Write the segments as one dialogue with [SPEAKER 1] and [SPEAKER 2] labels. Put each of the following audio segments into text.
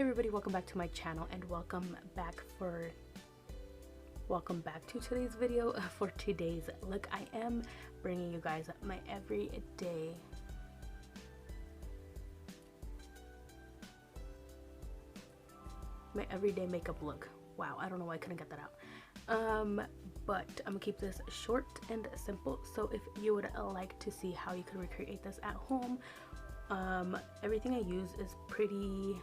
[SPEAKER 1] everybody, welcome back to my channel and welcome back to today's video. For today's look, I am bringing you guys my everyday makeup look. Wow, I don't know why I couldn't get that out. But I'm gonna keep this short and simple, so if you would like to see how you can recreate this at home, everything I use is pretty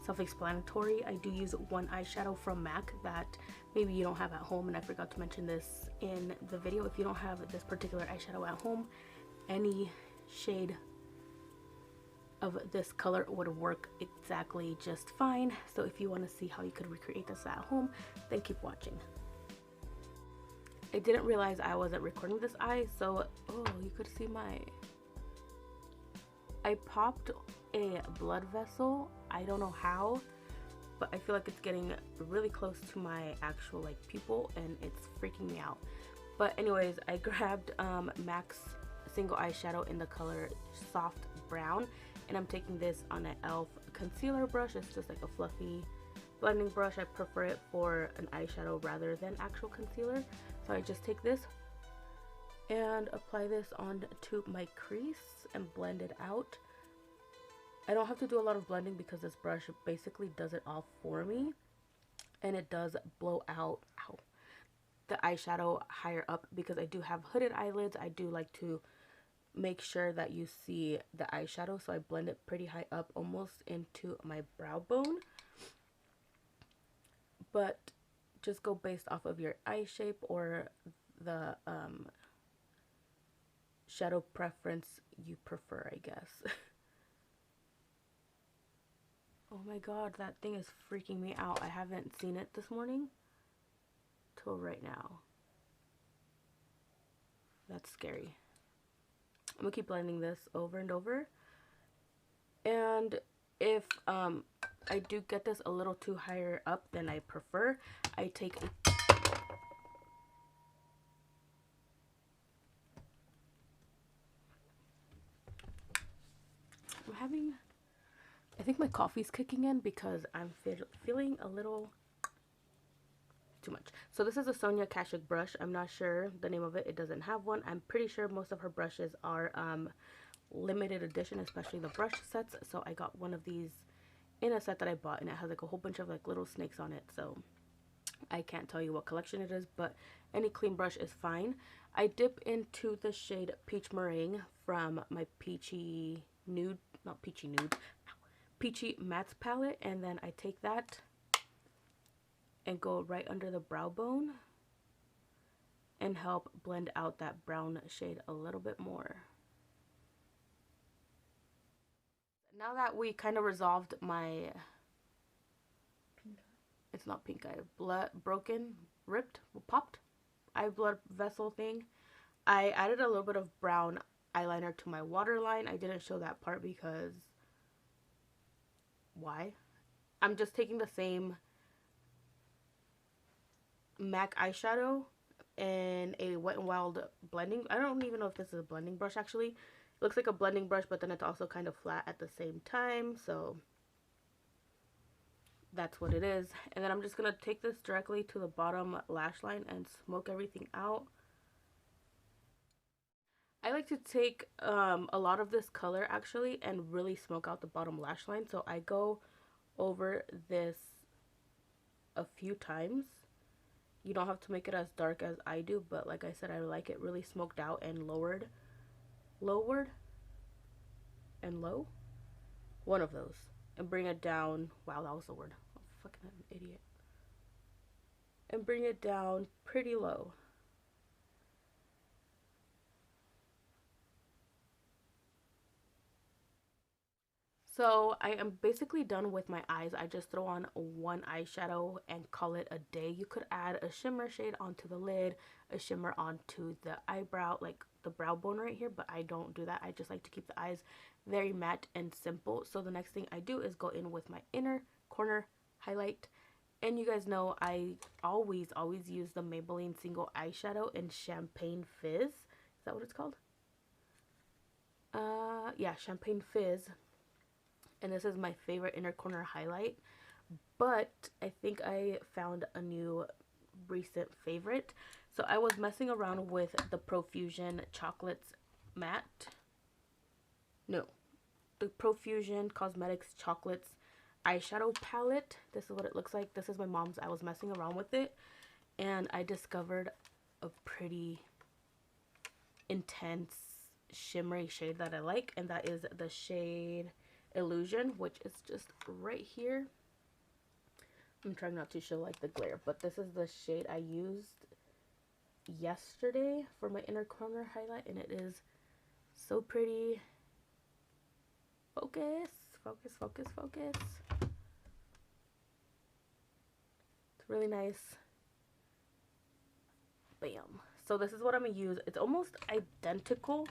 [SPEAKER 1] self-explanatory. I do use one eyeshadow from MAC that maybe you don't have at home, and I forgot to mention this in the video. If you don't have this particular eyeshadow at home, any shade of this color would work exactly just fine. So if you want to see how you could recreate this at home, then keep watching. I didn't realize I wasn't recording this eye, so you could see I popped a blood vessel. I don't know how, but I feel like it's getting really close to my actual pupil and it's freaking me out. But anyways, I grabbed MAC's single eyeshadow in the color soft brown, and I'm taking this on an e.l.f. concealer brush. It's just like a fluffy blending brush. I prefer it for an eyeshadow rather than actual concealer. So I just take this and apply this onto my crease and blend it out. I don't have to do a lot of blending because this brush basically does it all for me, and it does blow out the eyeshadow higher up because I do have hooded eyelids. I do like to make sure that you see the eyeshadow, so I blend it pretty high up, almost into my brow bone. But just go based off of your eye shape or the shadow preference you prefer, I guess. Oh my god, that thing is freaking me out. I haven't seen it this morning till right now. That's scary. I'm gonna keep blending this over and over. And if I do get this a little too higher up than I prefer, I take a I think my coffee's kicking in because I'm feeling a little too much. So this is a Sonia Kashuk brush. I'm not sure the name of it. It doesn't have one. I'm pretty sure most of her brushes are limited edition, especially the brush sets. So I got one of these in a set that I bought, and it has a whole bunch of little snakes on it. So I can't tell you what collection it is, but any clean brush is fine. I dip into the shade Peach Meringue from my Peachy Mattes palette, and then I take that and go right under the brow bone and help blend out that brown shade a little bit more. Now that we kind of resolved my it's not pink eye, popped eye blood vessel thing, I added a little bit of brown eyeliner to my waterline. I didn't show that part because why? I'm just taking the same MAC eyeshadow in a Wet n Wild blending. I don't even know if this is a blending brush actually. It looks like a blending brush, but then it's also kind of flat at the same time, so that's what it is. And then I'm just gonna take this directly to the bottom lash line and smoke everything out. I like to take a lot of this color actually and really smoke out the bottom lash line, so I go over this a few times. You don't have to make it as dark as I do, but like I said, I like it really smoked out and lowered and low, one of those, and bring it down. Wow, that was the word. I'm fucking an idiot. And bring it down pretty low. So I am basically done with my eyes. I just throw on one eyeshadow and call it a day. You could add a shimmer shade onto the lid, a shimmer onto the eyebrow, like the brow bone right here, but I don't do that. I just like to keep the eyes very matte and simple. So the next thing I do is go in with my inner corner highlight. And you guys know I always use the Maybelline single eyeshadow in Champagne Fizz. Is that what it's called? Yeah, Champagne Fizz. and this is my favorite inner corner highlight. But I think I found a new recent favorite. So I was messing around with the Profusion Chocolates Matte. No, the Profusion Cosmetics Chocolates eyeshadow palette. This is what it looks like. This is my mom's. I was messing around with it and I discovered a pretty intense shimmery shade that I like, and that is the shade Illusion, which is just right here. I'm trying not to show like the glare, but this is the shade I used yesterday for my inner corner highlight, and it is so pretty. Focus, focus, focus, focus. It's really nice. Bam. So this is what I'm gonna use. It's almost identical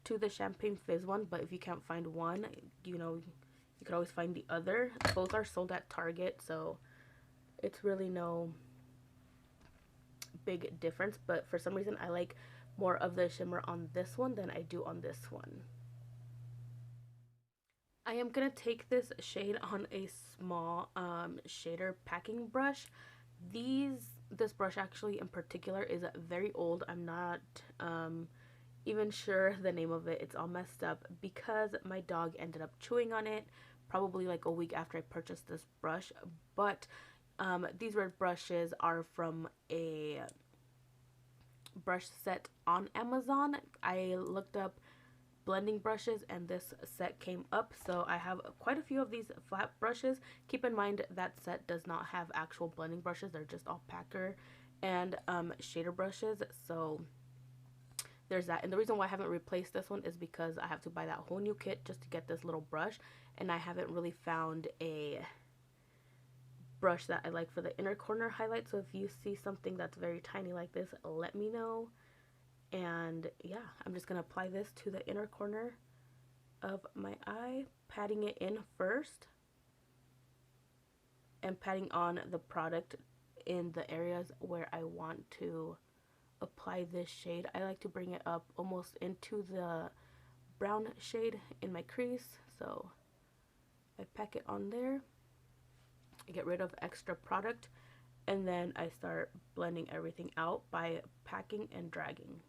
[SPEAKER 1] to the Champagne Fizz one, but if you can't find one, you know, you could always find the other. Both are sold at Target, so it's really no big difference, but for some reason I like more of the shimmer on this one than I do on this one. I am gonna take this shade on a small shader packing brush. This brush actually in particular is very old. I'm not even sure the name of it. It's all messed up because my dog ended up chewing on it probably like a week after I purchased this brush. But these red brushes are from a brush set on Amazon. I looked up blending brushes and this set came up, so I have quite a few of these flat brushes. Keep in mind that set does not have actual blending brushes. They're just all packer and shader brushes, so there's that. And the reason why I haven't replaced this one is because I have to buy that whole new kit just to get this little brush, and I haven't really found a brush that I like for the inner corner highlight. So if you see something that's very tiny like this, let me know. And yeah, I'm just gonna apply this to the inner corner of my eye, patting it in first and patting on the product in the areas where I want to apply this shade. I like to bring it up almost into the brown shade in my crease, so I pack it on there, I get rid of extra product, and then I start blending everything out by packing and dragging.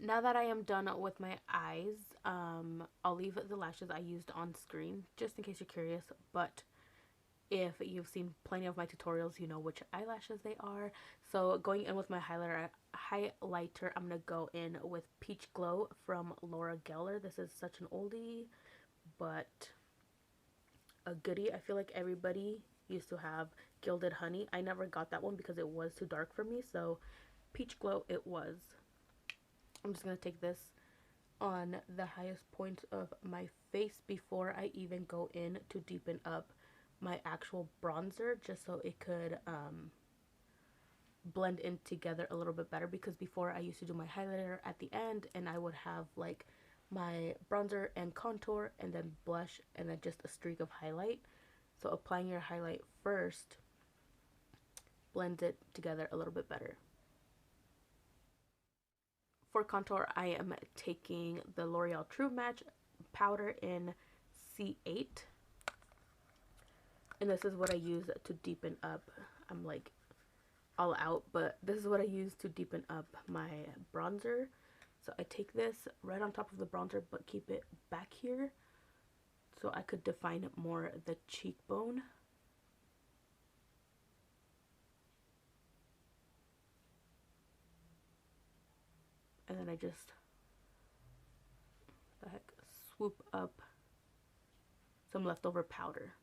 [SPEAKER 1] Now that I am done with my eyes, I'll leave the lashes I used on screen just in case you're curious, but if you've seen plenty of my tutorials, you know which eyelashes they are. So going in with my highlighter, I'm going to go in with Peach Glow from Laura Geller. This is such an oldie, but a goodie. I feel like everybody used to have Gilded Honey. I never got that one because it was too dark for me, so Peach Glow it was. I'm just going to take this on the highest point of my face before I even go in to deepen up my actual bronzer, just so it could blend in together a little bit better, because before I used to do my highlighter at the end and I would have like my bronzer and contour and then blush and then just a streak of highlight. So applying your highlight first blends it together a little bit better. For contour, I am taking the L'Oreal True Match powder in C8. And this is what I use to deepen up. I'm like all out, but this is what I use to deepen up my bronzer. So I take this right on top of the bronzer, but keep it back here so I could define more the cheekbone. And then I just, the heck, swoop up some leftover powder.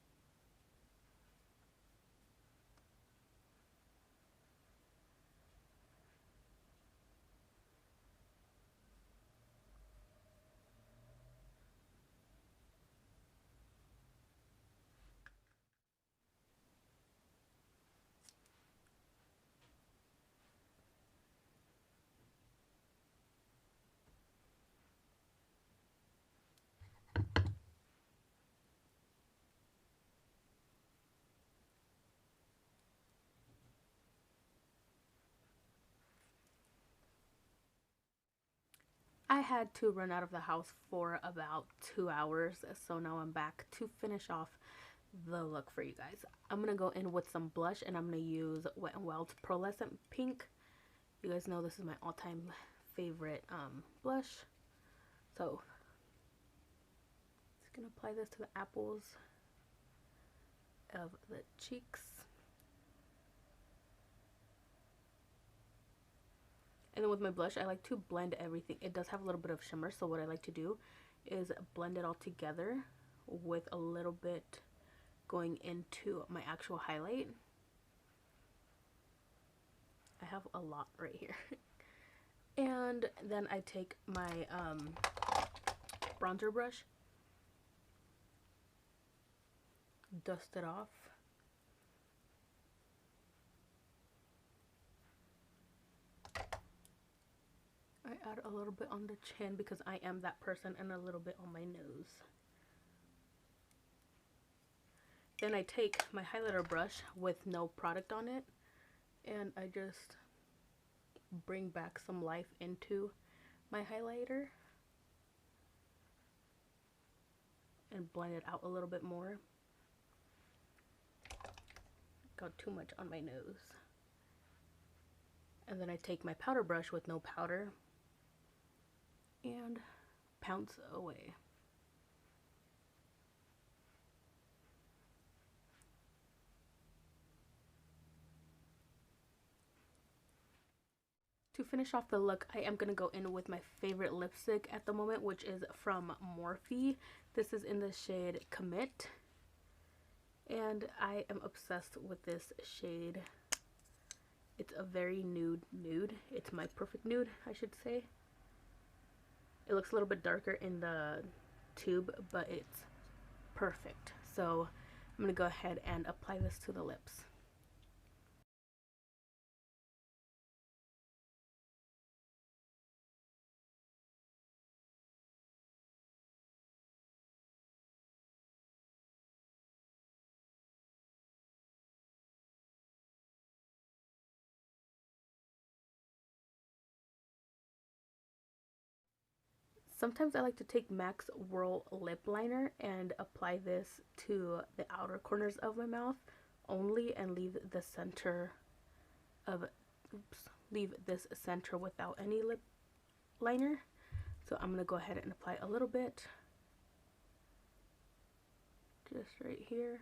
[SPEAKER 1] I had to run out of the house for about 2 hours, so now I'm back to finish off the look for you guys. I'm gonna go in with some blush, and I'm gonna use Wet n Wild's Pearlescent Pink. You guys know this is my all-time favorite blush. So just gonna apply this to the apples of the cheeks. And then with my blush, I like to blend everything. It does have a little bit of shimmer, so what I like to do is blend it all together with a little bit going into my actual highlight. I have a lot right here. And then I take my bronzer brush, dust it off. I add a little bit on the chin because I am that person, and a little bit on my nose. Then I take my highlighter brush with no product on it, and I just bring back some life into my highlighter and blend it out a little bit more. Got too much on my nose. And then I take my powder brush with no powder and pounce away. To finish off the look, I am going to go in with my favorite lipstick at the moment, which is from Morphe. This is in the shade Commit, and I am obsessed with this shade. It's a very nude. It's my perfect nude, I should say. It looks a little bit darker in the tube, but it's perfect. So I'm going to go ahead and apply this to the lips. Sometimes I like to take MAC's Whirl lip liner and apply this to the outer corners of my mouth only, and leave the center of, leave this center without any lip liner. So I'm going to go ahead and apply a little bit just right here.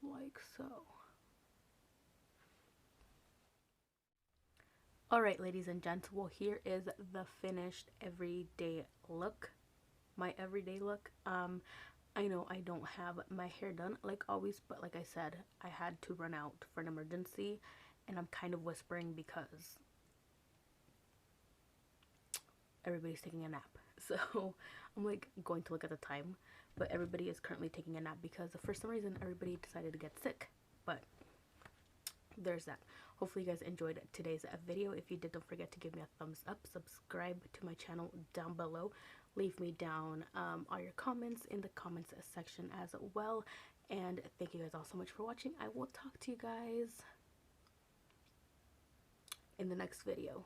[SPEAKER 1] Like so. Alright, ladies and gents, well, here is the finished everyday look. My everyday look. I know I don't have my hair done like always, but like I said, I had to run out for an emergency, and I'm kind of whispering because everybody's taking a nap. So I'm like going to look at the time, but everybody is currently taking a nap because for some reason everybody decided to get sick. But there's that. Hopefully you guys enjoyed today's video. If you did, don't forget to give me a thumbs up, subscribe to my channel down below, leave me down all your comments in the comments section as well, and thank you guys all so much for watching. I will talk to you guys in the next video.